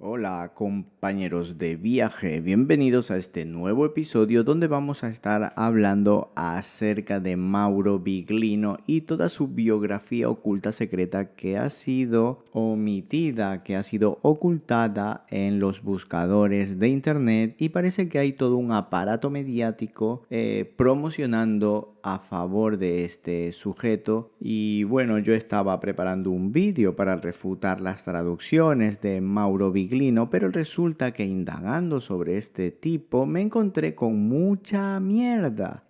Hola compañeros de viaje, bienvenidos a este nuevo episodio donde vamos a estar hablando acerca de Mauro Biglino y toda su biografía oculta secreta que ha sido omitida, que ha sido ocultada en los buscadores de internet, y parece que hay todo un aparato mediático promocionando a favor de este sujeto. Y bueno, yo estaba preparando un vídeo para refutar las traducciones de Mauro Biglino, pero resulta que indagando sobre este tipo me encontré con mucha mierda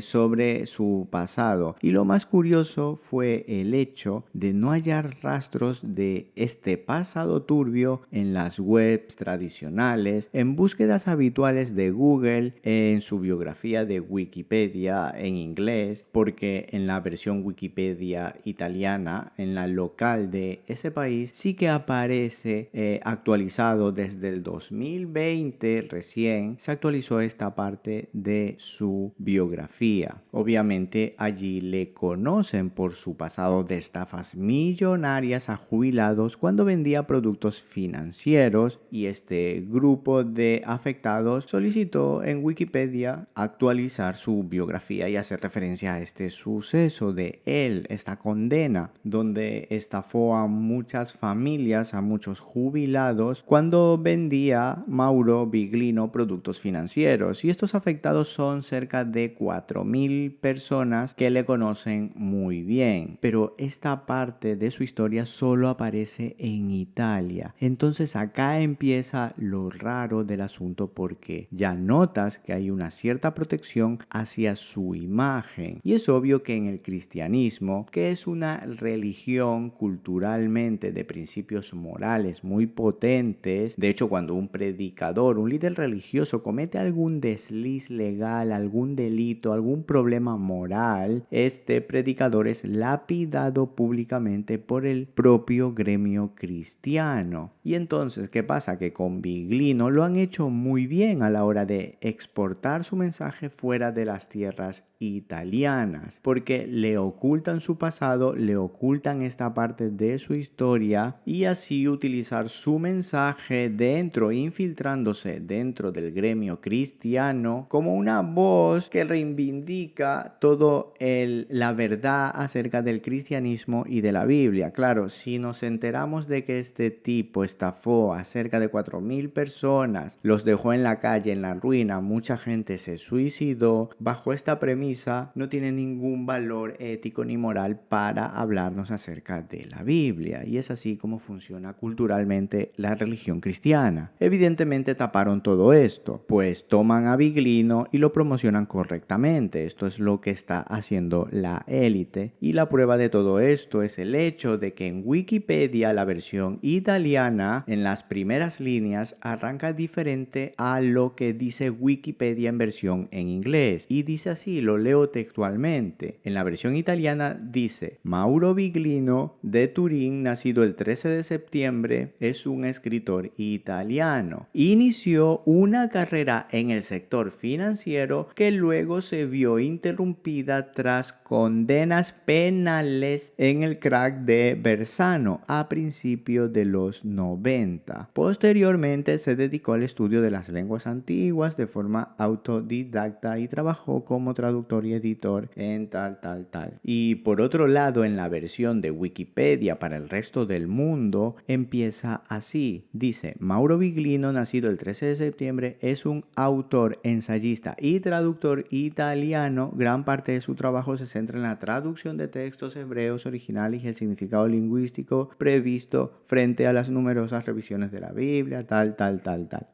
sobre su pasado, y lo más curioso fue el hecho de no hallar rastros de este pasado turbio en las webs tradicionales, en búsquedas habituales de Google, en su biografía de Wikipedia en inglés, porque en la versión Wikipedia italiana, en la local de ese país, sí que aparece actualizado desde el 2020. Recién se actualizó esta parte de su biografía. Obviamente allí le conocen por su pasado de estafas millonarias a jubilados cuando vendía productos financieros, y este grupo de afectados solicitó en Wikipedia actualizar su biografía y hacer referencia a este suceso de él, esta condena, donde estafó a muchas familias, a muchos jubilados, cuando vendía Mauro Biglino productos financieros. Y estos afectados son cerca de 4.000 personas que le conocen muy bien. Pero esta parte de su historia solo aparece en Italia. Entonces acá empieza lo raro del asunto, porque ya notas que hay una cierta protección hacia su imagen. Y es obvio que en el cristianismo, que es una religión culturalmente de principios morales muy potentes, de hecho cuando un predicador, un líder religioso comete algún desliz legal, algún delito, algún problema moral, este predicador es lapidado públicamente por el propio gremio cristiano. Y entonces, ¿qué pasa? Que con Biglino lo han hecho muy bien a la hora de exportar su mensaje fuera de las tierras italianas, porque le ocultan su pasado, le ocultan esta parte de su historia, y así utilizar su mensaje dentro, infiltrándose dentro del gremio cristiano como una voz que reivindica todo la verdad acerca del cristianismo y de la Biblia. Claro, si nos enteramos de que este tipo estafó a cerca de 4.000 personas, los dejó en la calle, en la ruina, mucha gente se suicidó, bajo esta premisa no tiene ningún valor ético ni moral para hablarnos acerca de la Biblia. Y es así como funciona culturalmente la religión cristiana. Evidentemente taparon todo esto, pues toman a Biglino y lo promocionan correctamente. Esto es lo que está haciendo la élite, y la prueba de todo esto es el hecho de que en Wikipedia, la versión italiana, en las primeras líneas arranca diferente a lo que dice Wikipedia en versión en inglés, y dice así, lo leo textualmente. En la versión italiana dice: Mauro Biglino, de Turín, nacido el 13 de septiembre, es un escritor italiano. Inició una carrera en el sector financiero que luego se vio interrumpida tras condenas penales en el crack de Bersano a principios de los 90. Posteriormente se dedicó al estudio de las lenguas antiguas de forma autodidacta y trabajó como traductor y editor en tal. Y por otro lado, en la versión de Wikipedia para el resto del mundo empieza así. Dice: Mauro Biglino, nacido el 13 de septiembre, es un autor, ensayista y traductor italiano. Gran parte de su trabajo se centra en la traducción de textos hebreos originales y el significado lingüístico previsto frente a las numerosas revisiones de la Biblia, tal.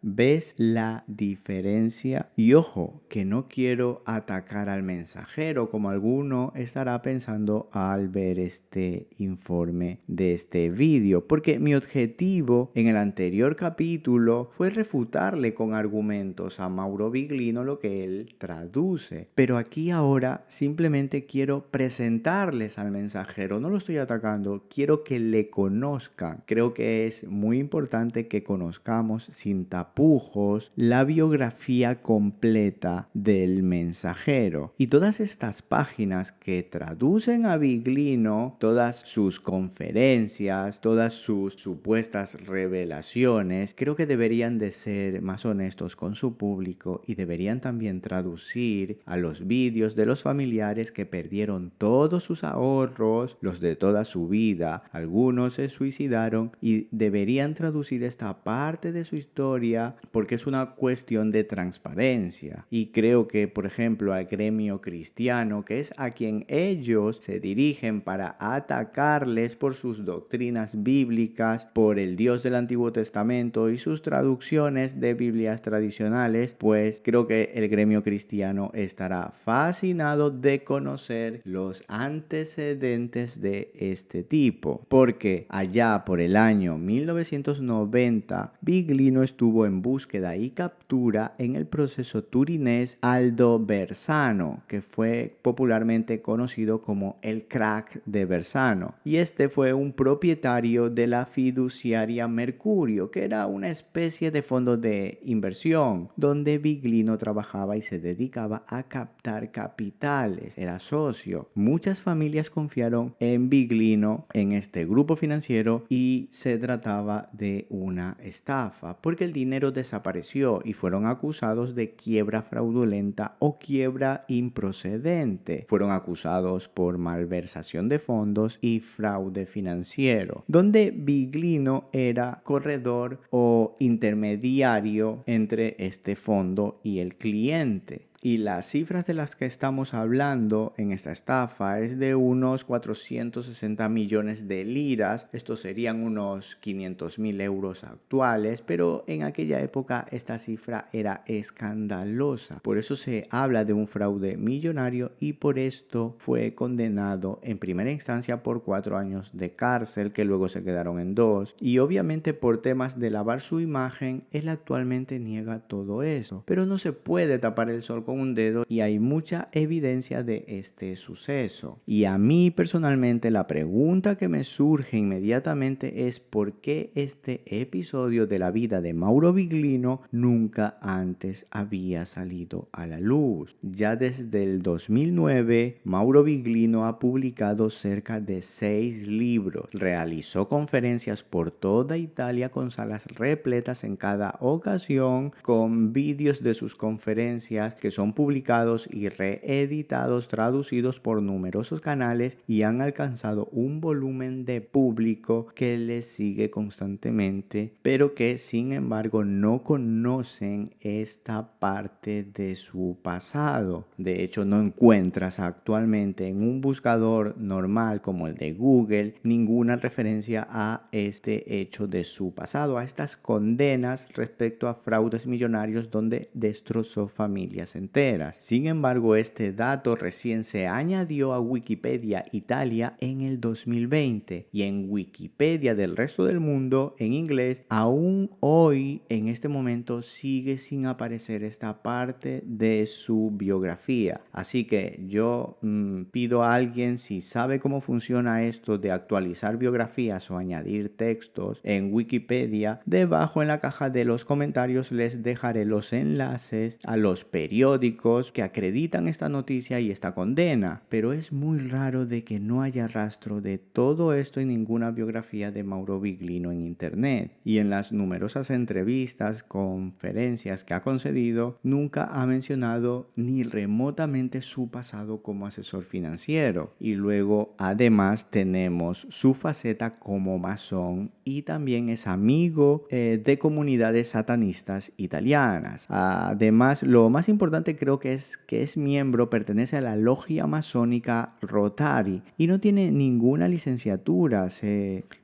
¿Ves la diferencia? Y ojo, que no quiero atacar al mensajero, como alguno estará pensando al ver este informe de este vídeo, porque mi objetivo en el anterior capítulo fue refutarle con argumentos a Mauro Biglino lo que él traduce. Pero aquí ahora simplemente quiero presentarles al mensajero, no lo estoy atacando, quiero que le conozcan. Creo que es muy importante que conozcamos sin tapujos la biografía completa del mensajero. Y todas estas páginas que traducen a Biglino todas sus conferencias, todas sus supuestas revelaciones, creo que deberían de ser más honestos con su público y deberían también traducir a los vídeos de los familiares que perdieron todos sus ahorros, los de toda su vida, algunos se suicidaron, y deberían traducir esta parte de su historia porque es una cuestión de transparencia. Y creo que, por ejemplo, al gremio cristiano, que es a quien ellos se dirigen para atacarles por sus doctrinas bíblicas, por el Dios del Antiguo Testamento y sus traducciones de Biblias tradicionales, pues creo que el gremio cristiano estará fascinado de conocer los antecedentes de este tipo, porque allá por el año 1990, Biglino estuvo en búsqueda y captura en el proceso turinés Aldo Bersano, que fue popularmente conocido como el crack de Bersano, y este fue un propietario de la fiduciaria Mercurio, que era una especie de fondo de inversión donde Biglino trabajaba y se dedicaba a captar capitales, era socio. Muchas familias confiaron en Biglino, en este grupo financiero, y se trataba de una estafa porque el dinero desapareció y fueron acusados de quiebra fraudulenta o quiebra improcedente. Fueron acusados por malversación de fondos y fraude financiero, donde Biglino era corredor o intermediario entre este fondo y el cliente. Y las cifras de las que estamos hablando en esta estafa es de unos 460 millones de liras. Estos serían unos 500.000 euros actuales, pero en aquella época esta cifra era escandalosa. Por eso se habla de un fraude millonario y por esto fue condenado en primera instancia por 4 años de cárcel, que luego se quedaron en 2. Y obviamente por temas de lavar su imagen, él actualmente niega todo eso. Pero no se puede tapar el sol con un dedo y hay mucha evidencia de este suceso. Y a mí personalmente la pregunta que me surge inmediatamente es ¿por qué este episodio de la vida de Mauro Biglino nunca antes había salido a la luz? Ya desde el 2009, Mauro Biglino ha publicado cerca de 6 libros, realizó conferencias por toda Italia con salas repletas en cada ocasión, con vídeos de sus conferencias que son publicados y reeditados, traducidos por numerosos canales y han alcanzado un volumen de público que les sigue constantemente, pero que sin embargo no conocen esta parte de su pasado. De hecho, no encuentras actualmente en un buscador normal como el de Google ninguna referencia a este hecho de su pasado, a estas condenas respecto a fraudes millonarios donde destrozó familias enteras. Sin embargo, este dato recién se añadió a Wikipedia Italia en el 2020 y en Wikipedia del resto del mundo en inglés aún hoy en este momento sigue sin aparecer esta parte de su biografía. Así que yo pido a alguien, si sabe cómo funciona esto de actualizar biografías o añadir textos en Wikipedia, debajo en la caja de los comentarios les dejaré los enlaces a los periódicos que acreditan esta noticia y esta condena. Pero es muy raro de que no haya rastro de todo esto en ninguna biografía de Mauro Biglino en internet. Y en las numerosas entrevistas, conferencias que ha concedido, nunca ha mencionado ni remotamente su pasado como asesor financiero. Y luego además tenemos su faceta como masón y también es amigo de comunidades satanistas italianas. Además, lo más importante creo que es miembro, pertenece a la logia masónica Rotary y no tiene ninguna licenciatura.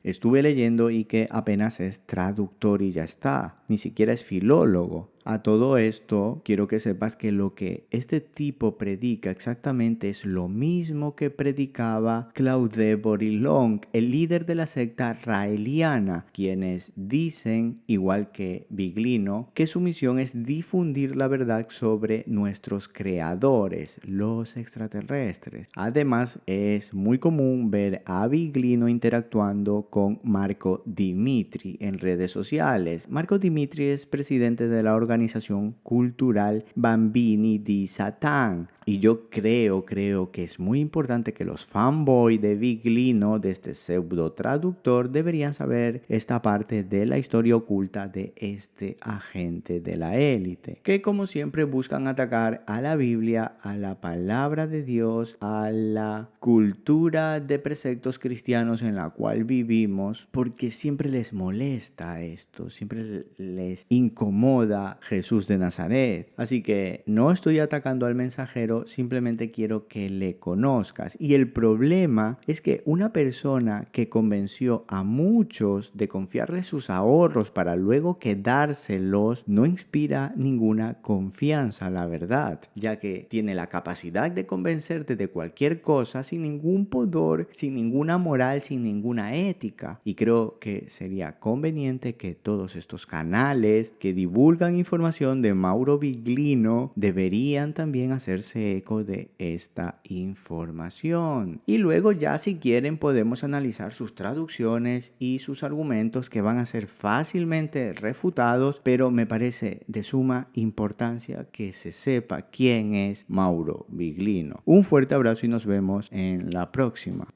Estuve leyendo y que apenas es traductor y ya está, ni siquiera es filólogo. A todo esto, quiero que sepas que lo que este tipo predica exactamente es lo mismo que predicaba Claude Borilong, el líder de la secta raeliana, quienes dicen, igual que Biglino, que su misión es difundir la verdad sobre nuestros creadores, los extraterrestres. Además, es muy común ver a Biglino interactuando con Marco Dimitri en redes sociales. Marco Dimitri es presidente de la organización organización cultural Bambini di Satán. Y yo creo que es muy importante que los fanboys de Viglino, de este pseudo traductor, deberían saber esta parte de la historia oculta de este agente de la élite, que como siempre buscan atacar a la Biblia, a la palabra de Dios, a la cultura de preceptos cristianos en la cual vivimos, porque siempre les molesta esto, siempre les incomoda Jesús de Nazaret. Así que no estoy atacando al mensajero, simplemente quiero que le conozcas. Y el problema es que una persona que convenció a muchos de confiarle sus ahorros para luego quedárselos no inspira ninguna confianza, la verdad, ya que tiene la capacidad de convencerte de cualquier cosa sin ningún pudor, sin ninguna moral, sin ninguna ética. Y creo que sería conveniente que todos estos canales que divulgan información de Mauro Viglino deberían también hacerse eco de esta información. Y luego ya si quieren podemos analizar sus traducciones y sus argumentos que van a ser fácilmente refutados, pero me parece de suma importancia que se sepa quién es Mauro Viglino. Un fuerte abrazo y nos vemos en la próxima.